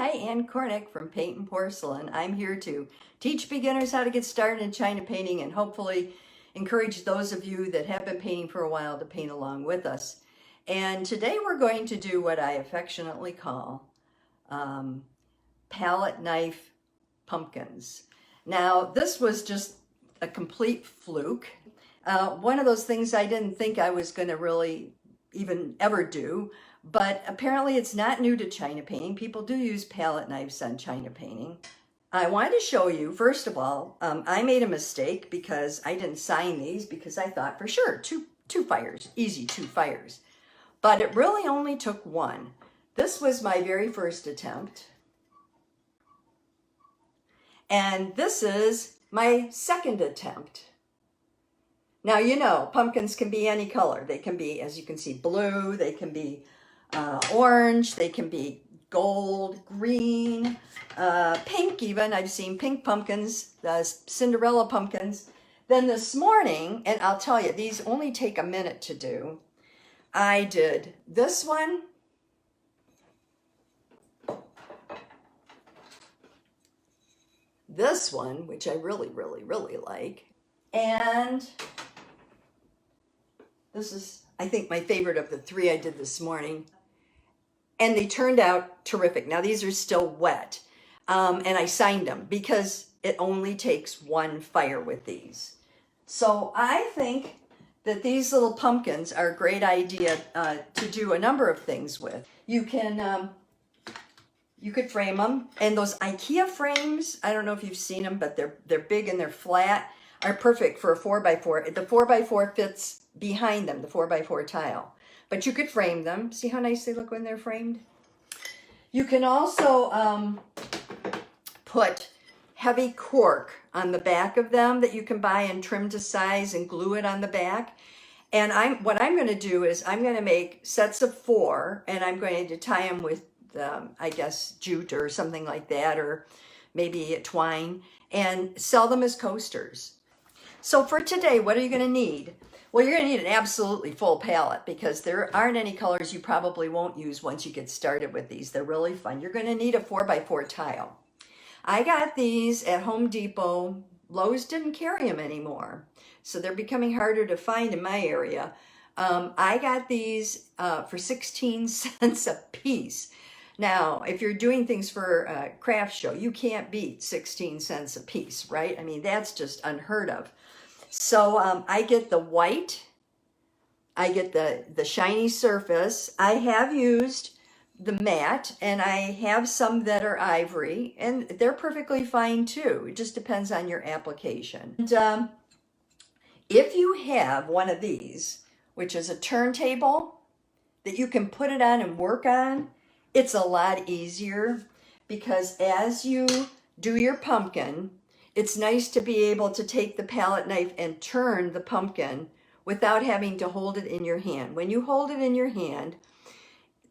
Hi, Ann Cornick from Paint and Porcelain. I'm here to teach beginners how to get started in China painting and hopefully encourage those of you that have been painting for a while to paint along with us. And today we're going to do what I affectionately call palette knife pumpkins. Now, this was just a complete fluke. One of those things I didn't think I was going to really even ever do. But apparently it's not new to China painting. People do use palette knives on China painting. I wanted to show you, first of all, I made a mistake because I didn't sign these because I thought for sure, two fires, easy 2 fires. But it really only took 1. This was my very first attempt. And this is my second attempt. Now, you know, pumpkins can be any color. They can be, as you can see, blue, they can be orange, they can be gold, green, pink even. I've seen pink pumpkins, Cinderella pumpkins. Then this morning, and I'll tell you, these only take a minute to do. I did this one, this one, which I really like, and this is, I think, my favorite of the 3 I did this morning. And they turned out terrific. Now, these are still wet. And I signed them because it only takes 1 fire with these. So I think that these little pumpkins are a great idea to do a number of things with. You can, you could frame them. And those IKEA frames, I don't know if you've seen them, but they're big and they're flat, are perfect for a 4x4. The 4x4 fits behind them, the 4x4 tile. But you could frame them. See how nice they look when they're framed? You can also put heavy cork on the back of them that you can buy and trim to size and glue it on the back. And what I'm going to do is I'm going to make sets of 4, and I'm going to tie them with, I guess, jute or something like that, or maybe a twine, and sell them as coasters. So for today, what are you going to need? Well, you're going to need an absolutely full palette because there aren't any colors you probably won't use once you get started with these. They're really fun. You're going to need a 4x4 tile. I got these at Home Depot. Lowe's didn't carry them anymore, so they're becoming harder to find in my area. I got these for 16 cents a piece. Now, if you're doing things for a craft show, you can't beat 16 cents a piece, right? I mean, that's just unheard of. So I get the white, I get the shiny surface. I have used the matte, and I have some that are ivory, and they're perfectly fine too. It just depends on your application. And if you have one of these, which is a turntable that you can put it on and work on, it's a lot easier because as you do your pumpkin, it's nice to be able to take the palette knife and turn the pumpkin without having to hold it in your hand. When you hold it in your hand,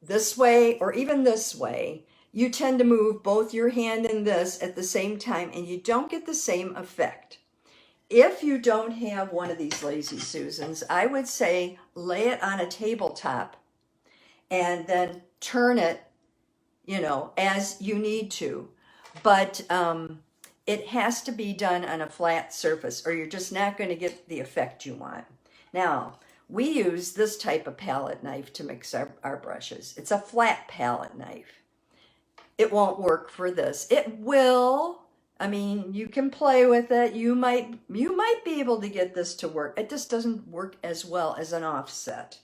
this way or even this way, you tend to move both your hand and this at the same time, and you don't get the same effect. If you don't have one of these Lazy Susans, I would say lay it on a tabletop and then turn it, you know, as you need to. But it has to be done on a flat surface or you're just not going to get the effect you want. Now, we use this type of palette knife to mix our brushes. It's a flat palette knife. It won't work for this. It will. I mean, you can play with it. You might be able to get this to work. It just doesn't work as well as an offset.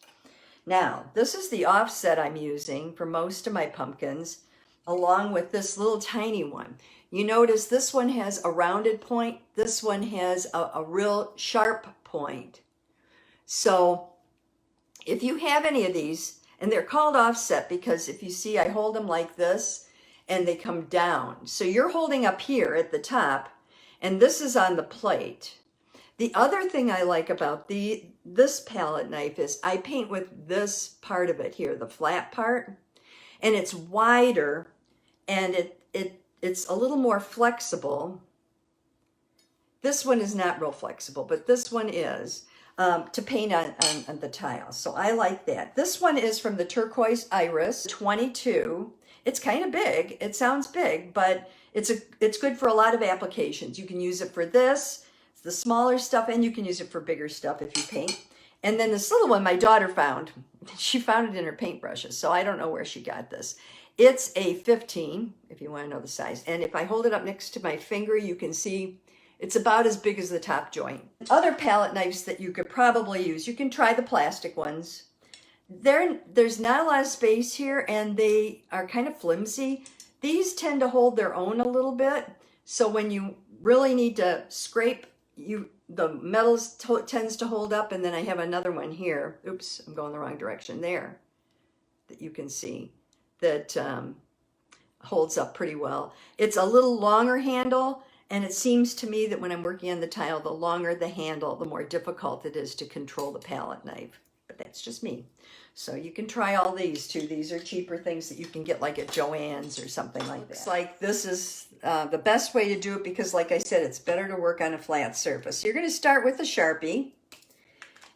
Now, this is the offset I'm using for most of my pumpkins, along with this little tiny one. You notice this one has a rounded point. This one has a real sharp point. So if you have any of these, and they're called offset because if you see, I hold them like this and they come down. So you're holding up here at the top, and this is on the plate. The other thing I like about this palette knife is I paint with this part of it here, the flat part, and it's wider and it's a little more flexible. This one is not real flexible, but this one is to paint on the tile. So I like that. This one is from the Turquoise Iris 22. It's kind of big. It sounds big, but it's good for a lot of applications. You can use it for this, the smaller stuff, and you can use it for bigger stuff if you paint. And then this little one my daughter found. She found it in her paintbrushes, so I don't know where she got this. It's a 15, if you want to know the size. And if I hold it up next to my finger, you can see it's about as big as the top joint. Other palette knives that you could probably use, you can try the plastic ones. There's not a lot of space here, and they are kind of flimsy. These tend to hold their own a little bit, so when you really need to scrape, the metal tends to hold up. And then I have another one here. Oops, I'm going the wrong direction there, that you can see that holds up pretty well. It's a little longer handle, and it seems to me that when I'm working on the tile, the longer the handle, the more difficult it is to control the palette knife. But that's just me. So you can try all these too. These are cheaper things that you can get like at Joann's or something like that. Looks like this is the best way to do it because, like I said, it's better to work on a flat surface. So you're going to start with a Sharpie,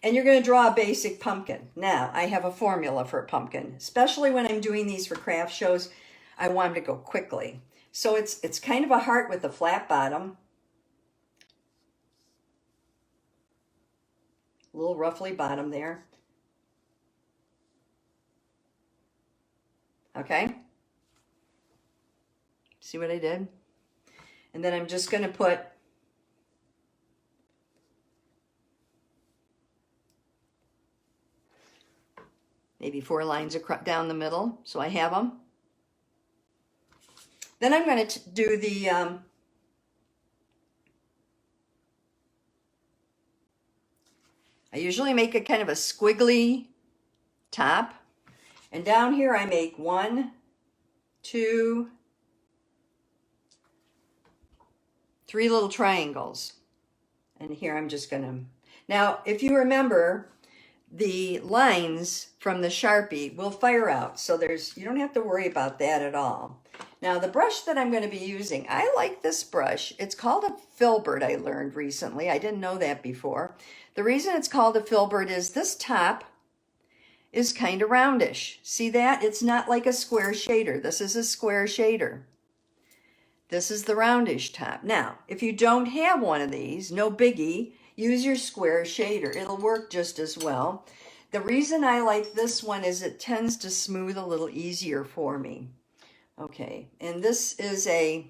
and you're going to draw a basic pumpkin. Now, I have a formula for a pumpkin, especially when I'm doing these for craft shows. I want them to go quickly. So it's kind of a heart with a flat bottom. A little roughly bottom there. Okay. See what I did? And then I'm just going to put maybe 4 lines down the middle, so I have them. Then I'm going to do the I usually make a kind of a squiggly top. And down here I make 1, 2, 3 little triangles. And here I'm just going to... Now, if you remember, the lines from the Sharpie will fire out. So you don't have to worry about that at all. Now, the brush that I'm going to be using, I like this brush. It's called a filbert, I learned recently. I didn't know that before. The reason it's called a filbert is this top is kind of roundish. See that? It's not like a square shader. This is a square shader. This is the roundish top. Now, if you don't have one of these, no biggie, use your square shader. It'll work just as well. The reason I like this one is it tends to smooth a little easier for me. Okay, and this is a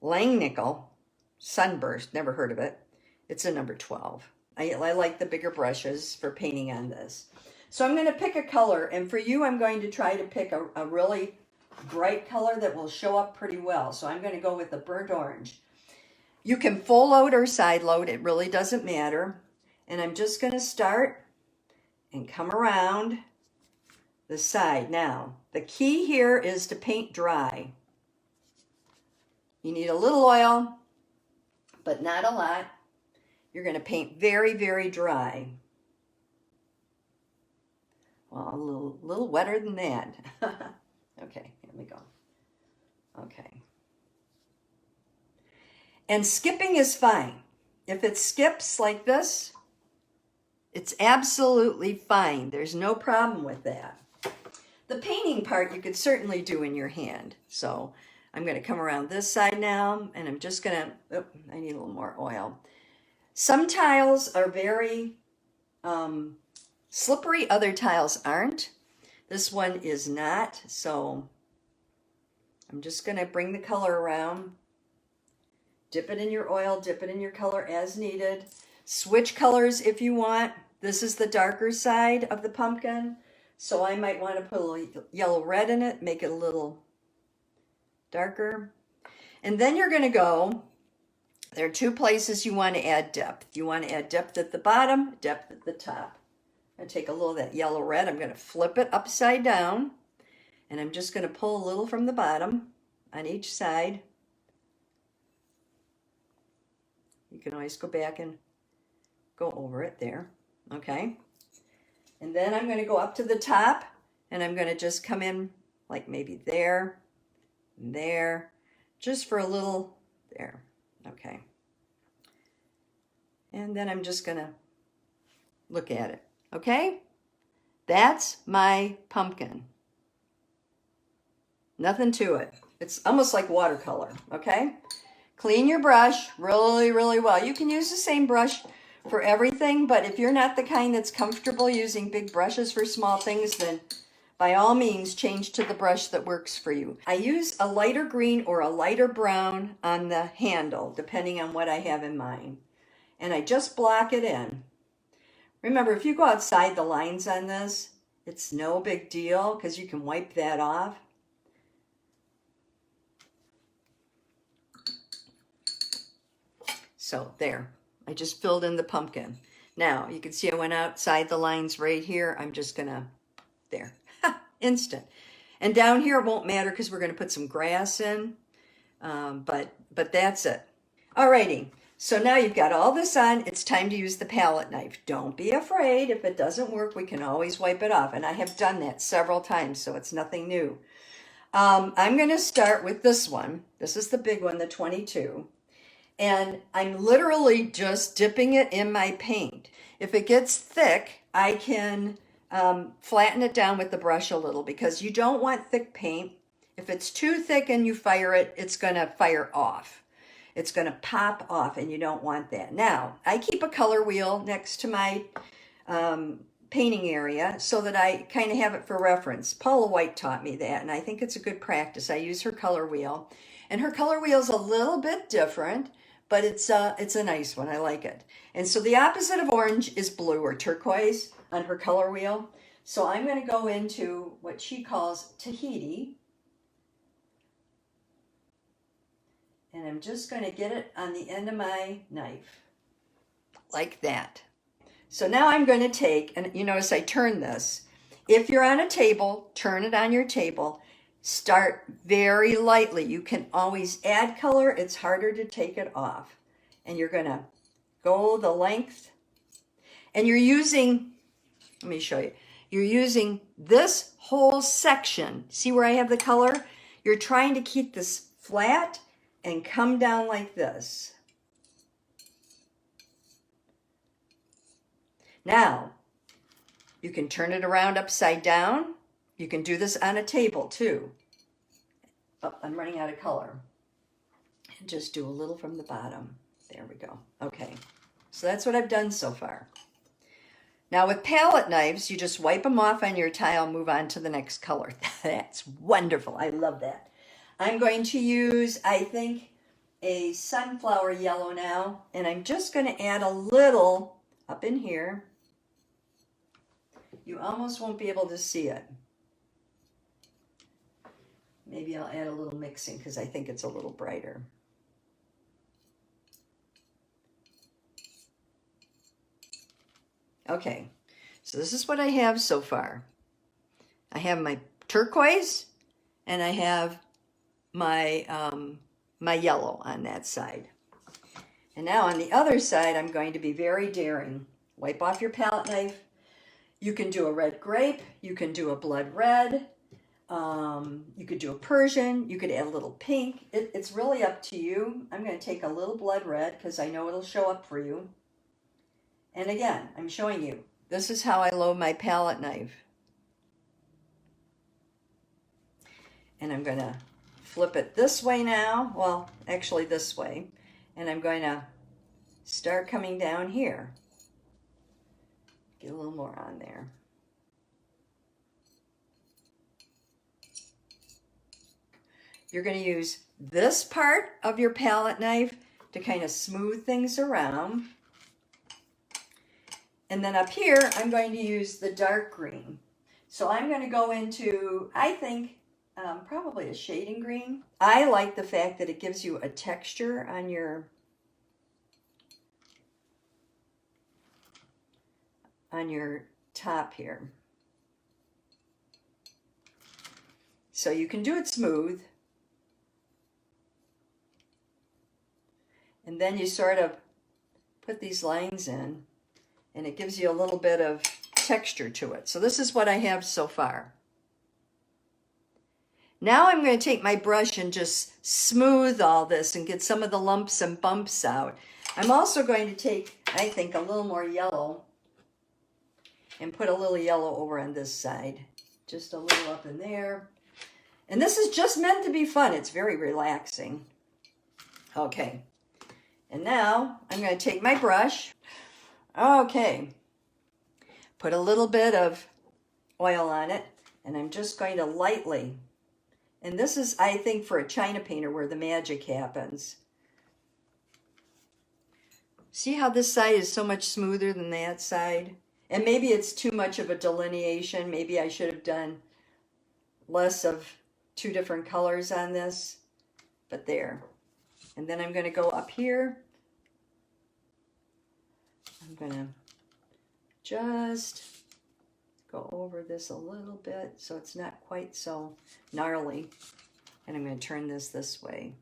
Langnickel Sunburst. Never heard of it. It's a number 12. I like the bigger brushes for painting on this. So I'm going to pick a color, and for you I'm going to try to pick a really bright color that will show up pretty well. So I'm going to go with the burnt orange. You can full load or side load, it really doesn't matter. And I'm just going to start and come around the side. Now, the key here is to paint dry. You need a little oil, but not a lot. You're going to paint very, very dry. Well, a little wetter than that. Okay, here we go. Okay. And skipping is fine. If it skips like this, it's absolutely fine. There's no problem with that. The painting part you could certainly do in your hand. So I'm going to come around this side now, and I'm just going to, oh, I need a little more oil. Some tiles are very slippery, other tiles aren't. This one is not, so I'm just going to bring the color around. Dip it in your oil, dip it in your color as needed. Switch colors if you want. This is the darker side of the pumpkin, so I might want to put a little yellow-red in it, make it a little darker. And then you're going to go, there are 2 places you want to add depth. You want to add depth at the bottom, depth at the top. I take a little of that yellow-red, I'm going to flip it upside down, and I'm just going to pull a little from the bottom on each side. You can always go back and go over it there, okay? And then I'm going to go up to the top, and I'm going to just come in like maybe there, and there, just for a little there, okay? And then I'm just going to look at it, okay? That's my pumpkin. Nothing to it. It's almost like watercolor, okay? Clean your brush really, really well. You can use the same brush for everything, but if you're not the kind that's comfortable using big brushes for small things, then by all means, change to the brush that works for you. I use a lighter green or a lighter brown on the handle, depending on what I have in mind. And I just block it in. Remember, if you go outside the lines on this, it's no big deal because you can wipe that off. So there, I just filled in the pumpkin. Now, you can see I went outside the lines right here. I'm just gonna, there, instant. And down here it won't matter because we're gonna put some grass in, but that's it. Alrighty, so now you've got all this on. It's time to use the palette knife. Don't be afraid. If it doesn't work, we can always wipe it off. And I have done that several times, so it's nothing new. I'm gonna start with this one. This is the big one, the 22. And I'm literally just dipping it in my paint. If it gets thick, I can flatten it down with the brush a little because you don't want thick paint. If it's too thick and you fire it, it's gonna fire off. It's gonna pop off and you don't want that. Now, I keep a color wheel next to my painting area so that I kind of have it for reference. Paula White taught me that and I think it's a good practice. I use her color wheel and her color wheel is a little bit different, but it's a nice one. I like it. And so the opposite of orange is blue or turquoise on her color wheel. So I'm going to go into what she calls Tahiti. And I'm just going to get it on the end of my knife like that. So now I'm going to take, and you notice I turn this. If you're on a table, turn it on your table. Start very lightly. You can always add color. It's harder to take it off. And you're going to go the length. And you're using, let me show you. You're using this whole section. See where I have the color? You're trying to keep this flat and come down like this. Now, you can turn it around upside down. You can do this on a table too. Oh, I'm running out of color. And just do a little from the bottom. There we go. Okay, so that's what I've done so far. Now with palette knives, you just wipe them off on your tile, move on to the next color. That's wonderful. I love that. I'm going to use, I think, a sunflower yellow now, and I'm just going to add a little up in here. You almost won't be able to see it. Maybe I'll add a little mixing because I think it's a little brighter. Okay, so this is what I have so far. I have my turquoise and I have my, my yellow on that side. And now on the other side, I'm going to be very daring. Wipe off your palette knife. You can do a red grape. You can do a blood red. You could do a Persian. You could add a little pink. It's really up to you. I'm going to take a little blood red because I know it'll show up for you. And again, I'm showing you. This is how I load my palette knife. And I'm going to flip it this way now. Well, actually this way. And I'm going to start coming down here. Get a little more on there. You're going to use this part of your palette knife to kind of smooth things around. And then up here, I'm going to use the dark green. So I'm going to go into, I think, probably a shading green. I like the fact that it gives you a texture on your top here. So you can do it smooth. And then you sort of put these lines in and it gives you a little bit of texture to it. So this is what I have so far. Now I'm going to take my brush and just smooth all this and get some of the lumps and bumps out. I'm also going to take, I think, a little more yellow and put a little yellow over on this side. Just a little up in there. And this is just meant to be fun. It's very relaxing. Okay. And now I'm going to take my brush. Okay. Put a little bit of oil on it. And I'm just going to lightly, and this is, I think, for a China painter where the magic happens. See how this side is so much smoother than that side? And maybe it's too much of a delineation. Maybe I should have done less of two different colors on this, but there. And then I'm going to go up here. I'm going to just go over this a little bit so it's not quite so gnarly. And I'm going to turn this way.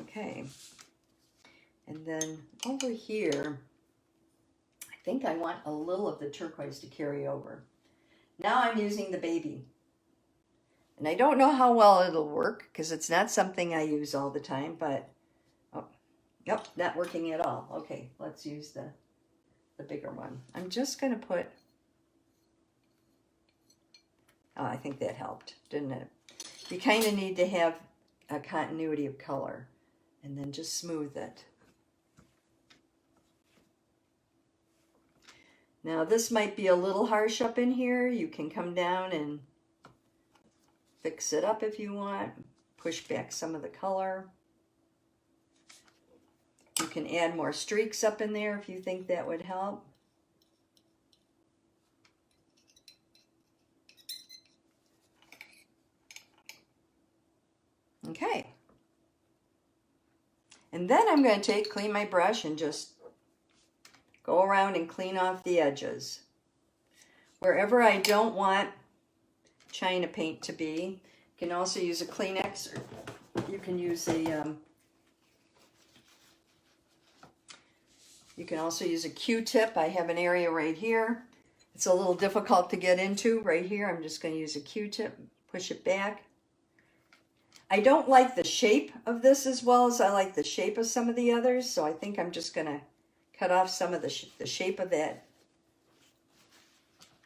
Okay. And then over here, I think I want a little of the turquoise to carry over. Now I'm using the baby. And I don't know how well it'll work because it's not something I use all the time, but, oh, yep, not working at all. Okay, let's use the bigger one. I'm just going to put, oh, I think that helped, didn't it? You kind of need to have a continuity of color and then just smooth it. Now this might be a little harsh up in here. You can come down and fix it up if you want. Push back some of the color. You can add more streaks up in there if you think that would help. Okay. And then I'm going to clean my brush and just go around and clean off the edges. Wherever I don't want China paint to be, you can also use a Kleenex, or you can use a, you can also use a Q-tip. I have an area right here. It's a little difficult to get into right here. I'm just going to use a Q-tip, push it back. I don't like the shape of this as well as I like the shape of some of the others, so I think I'm just going to cut off some of the shape of that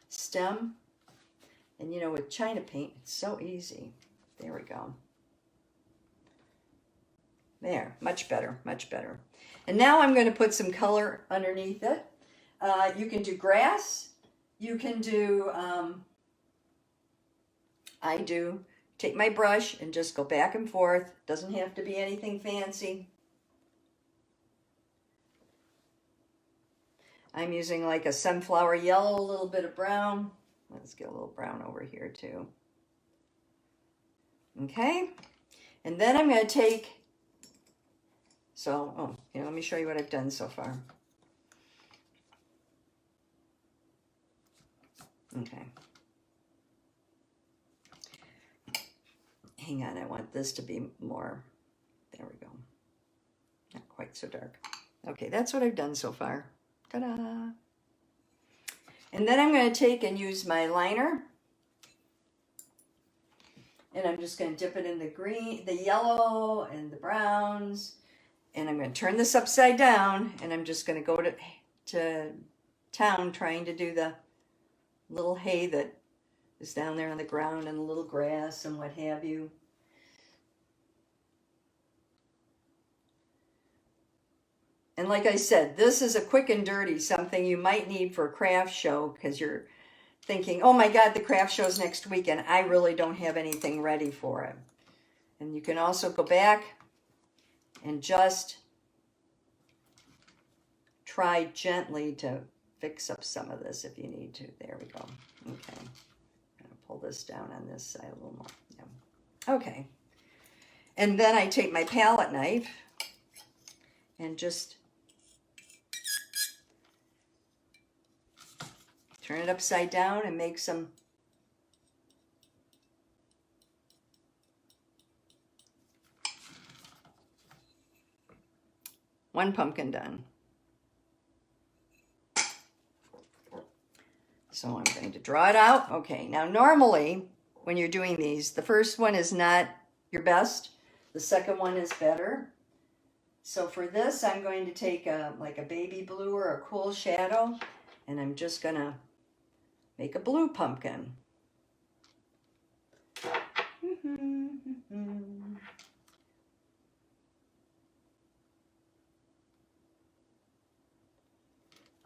stem. And you know, with China paint, it's so easy. There we go. There, much better, much better. And now I'm going to put some color underneath it. You can do grass. You can do, I do take my brush and just go back and forth. Doesn't have to be anything fancy. I'm using like a sunflower yellow, a little bit of brown. Let's get a little brown over here too. Okay, and then I'm going to take, let me show you what I've done so far. Okay. Hang on, I want this to be more, there we go. Not quite so dark. Okay, that's what I've done so far. Ta-da! And then I'm going to take and use my liner. And I'm just going to dip it in the green, the yellow, and the browns. And I'm going to turn this upside down. And I'm just going to go to town trying to do the little hay that is down there on the ground and the little grass and what have you. And like I said, this is a quick and dirty, something you might need for a craft show because you're thinking, oh my God, the craft show's next week and I really don't have anything ready for it. And you can also go back and just try gently to fix up some of this if you need to. There we go. Okay. I'm going to pull this down on this side a little more. Yeah. Okay. And then I take my palette knife and just turn it upside down and make some one pumpkin done. So I'm going to draw it out. Okay, now normally when you're doing these, the first one is not your best. The second one is better. So for this, I'm going to take like a baby blue or a cool shadow, and I'm just going to make a blue pumpkin.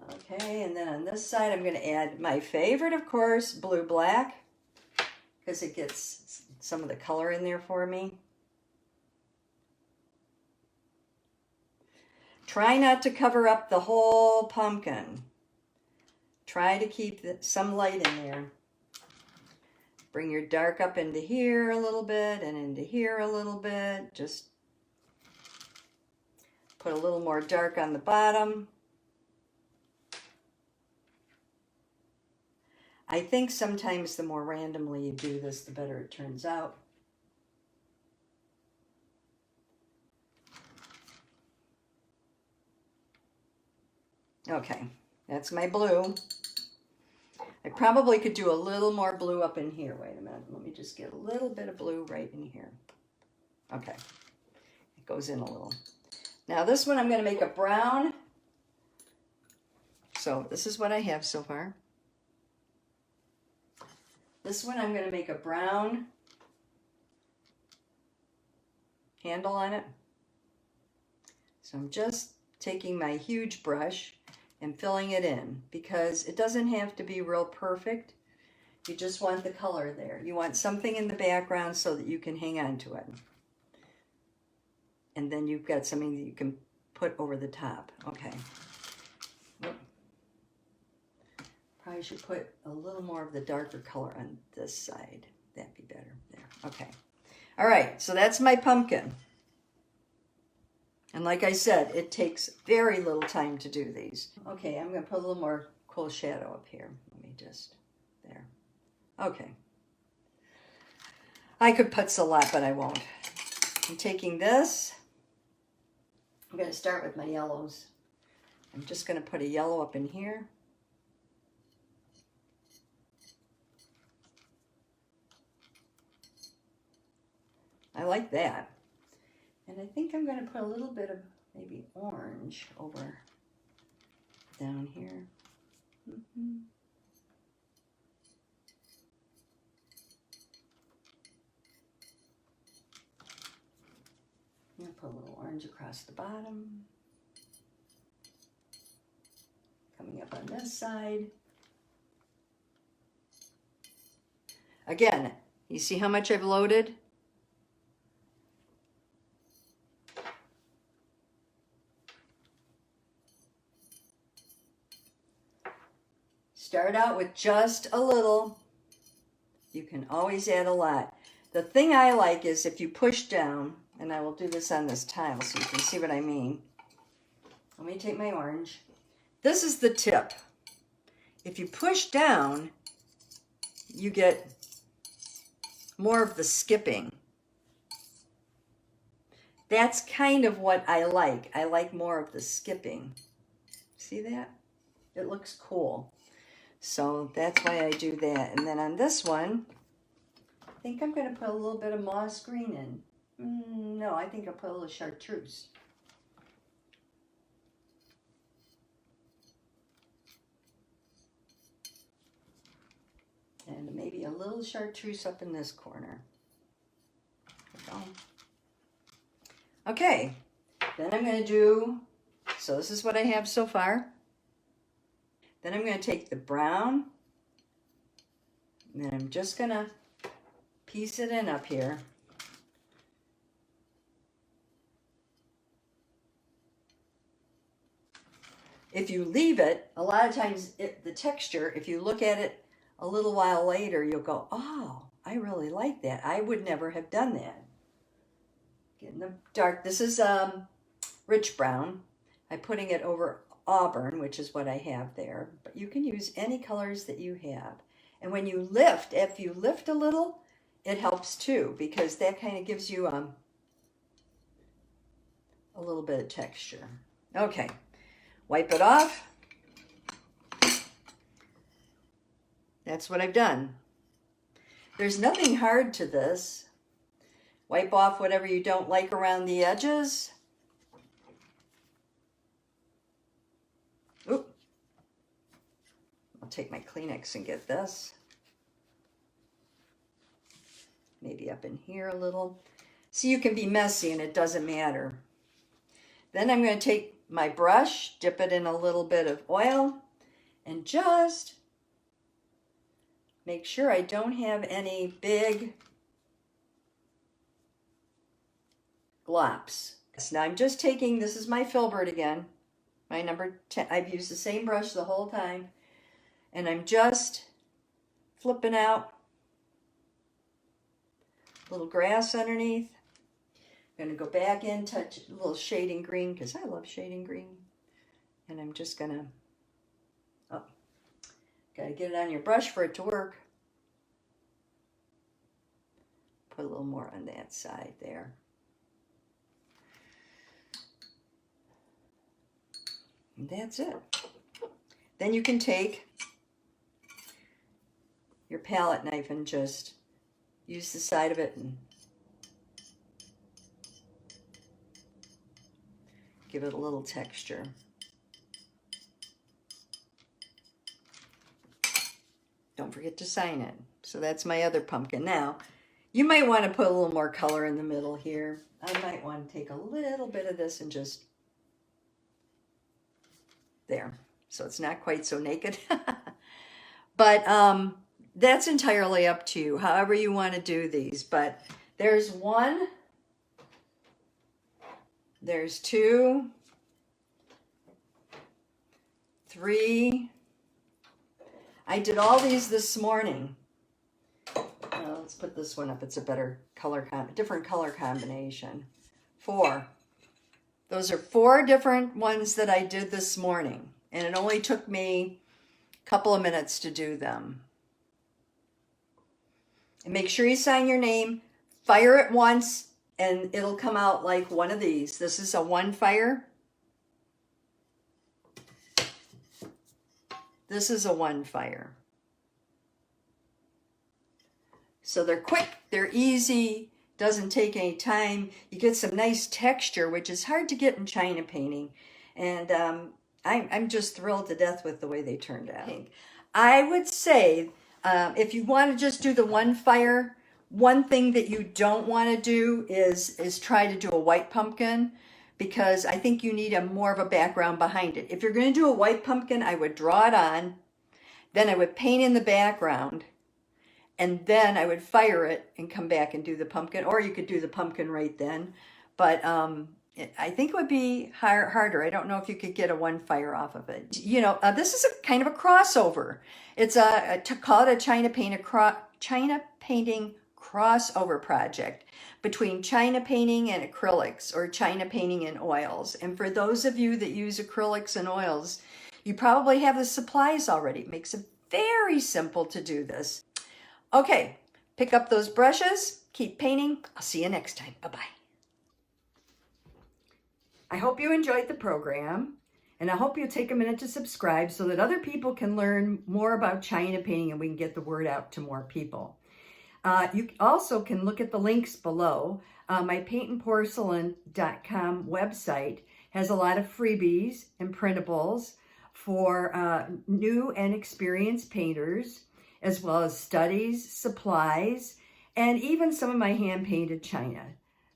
Okay, and then on this side, I'm going to add my favorite, of course, blue black, because it gets some of the color in there for me. Try not to cover up the whole pumpkin. Try to keep some light in there. Bring your dark up into here a little bit and into here a little bit. Just put a little more dark on the bottom. I think sometimes the more randomly you do this, the better it turns out. Okay, that's my blue. I probably could do a little more blue up in here. Wait a minute, let me just get a little bit of blue right in here. Okay, it goes in a little. Now this one I'm going to make a brown. So this is what I have so far. This one I'm going to make a brown handle on it. So I'm just taking my huge brush and filling it in, because it doesn't have to be real perfect. You just want the color there. You want something in the background so that you can hang on to it. And then you've got something that you can put over the top. Okay. Probably should put a little more of the darker color on this side. That'd be better. There. Okay. All right, so that's my pumpkin. And like I said, it takes very little time to do these. Okay, I'm going to put a little more cool shadow up here. Let me just, there. Okay. I could putz a lot, but I won't. I'm taking this. I'm going to start with my yellows. I'm just going to put a yellow up in here. I like that. And I think I'm going to put a little bit of maybe orange over down here. I'm going to put a little orange across the bottom. Coming up on this side. Again, you see how much I've loaded? Start out with just a little. You can always add a lot. The thing I like is if you push down, and I will do this on this tile so you can see what I mean. Let me take my orange. This is the tip. If you push down, you get more of the skipping. That's kind of what I like. I like more of the skipping. See that? It looks cool. So that's why I do that. And then on this one, I think I'm going to put a little bit of moss green in. No, I think I'll put a little chartreuse. And maybe a little chartreuse up in this corner. Okay, then I'm going to do, so this is what I have so far. Then I'm going to take the brown, and then I'm just going to piece it in up here. If you leave it, a lot of times the texture, if you look at it a little while later, you'll go, oh, I really like that. I would never have done that. Getting the dark, this is rich brown. I'm putting it over auburn, which is what I have there, but you can use any colors that you have. And when you lift, if you lift a little, it helps too, because that kind of gives you a little bit of texture. Okay, wipe it off. That's what I've done. There's nothing hard to this. Wipe off whatever you don't like around the edges. Oop. I'll take my Kleenex and get this. maybe up in here a little. So you can be messy and it doesn't matter. Then I'm going to take my brush, dip it in a little bit of oil, and just make sure I don't have any big glops. So now I'm just taking, this is my filbert again, my number 10. I've used the same brush the whole time, and I'm just flipping out a little grass underneath. I'm going to go back in, touch a little shading green, because I love shading green. And I'm just going to, oh, got to get it on your brush for it to work. Put a little more on that side there. And that's it. Then you can take your palette knife and just use the side of it and give it a little texture. Don't forget to sign it. So that's my other pumpkin. Now, you might want to put a little more color in the middle here. I might want to take a little bit of this and just there. So it's not quite so naked. But that's entirely up to you, however you want to do these. But there's one, there's 2, 3. I did all these this morning. Let's put this one up. It's a better color, different color combination. 4. Those are 4 different ones that I did this morning, and it only took me a couple of minutes to do them. And make sure you sign your name, fire it once, and it'll come out like one of these. This is a 1 fire. This is a 1 fire. So they're quick, they're easy, doesn't take any time. You get some nice texture, which is hard to get in China painting. And I'm just thrilled to death with the way they turned out. I would say if you want to just do the 1 fire, one thing that you don't want to do is try to do a white pumpkin, because I think you need more of a background behind it. If you're going to do a white pumpkin, I would draw it on, then I would paint in the background, and then I would fire it and come back and do the pumpkin, or you could do the pumpkin right then. But I think it would be harder. I don't know if you could get a 1 fire off of it. You know, this is a kind of a crossover. It's to call it a China painting crossover project between China painting and acrylics, or China painting and oils. And for those of you that use acrylics and oils, you probably have the supplies already. It makes it very simple to do this. Okay, pick up those brushes, keep painting. I'll see you next time. Bye-bye. I hope you enjoyed the program, and I hope you'll take a minute to subscribe so that other people can learn more about China painting and we can get the word out to more people. You also can look at the links below. My Paintnporcelain.com website has a lot of freebies and printables for new and experienced painters, as well as studies, supplies, and even some of my hand-painted china.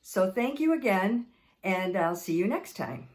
So thank you again, and I'll see you next time.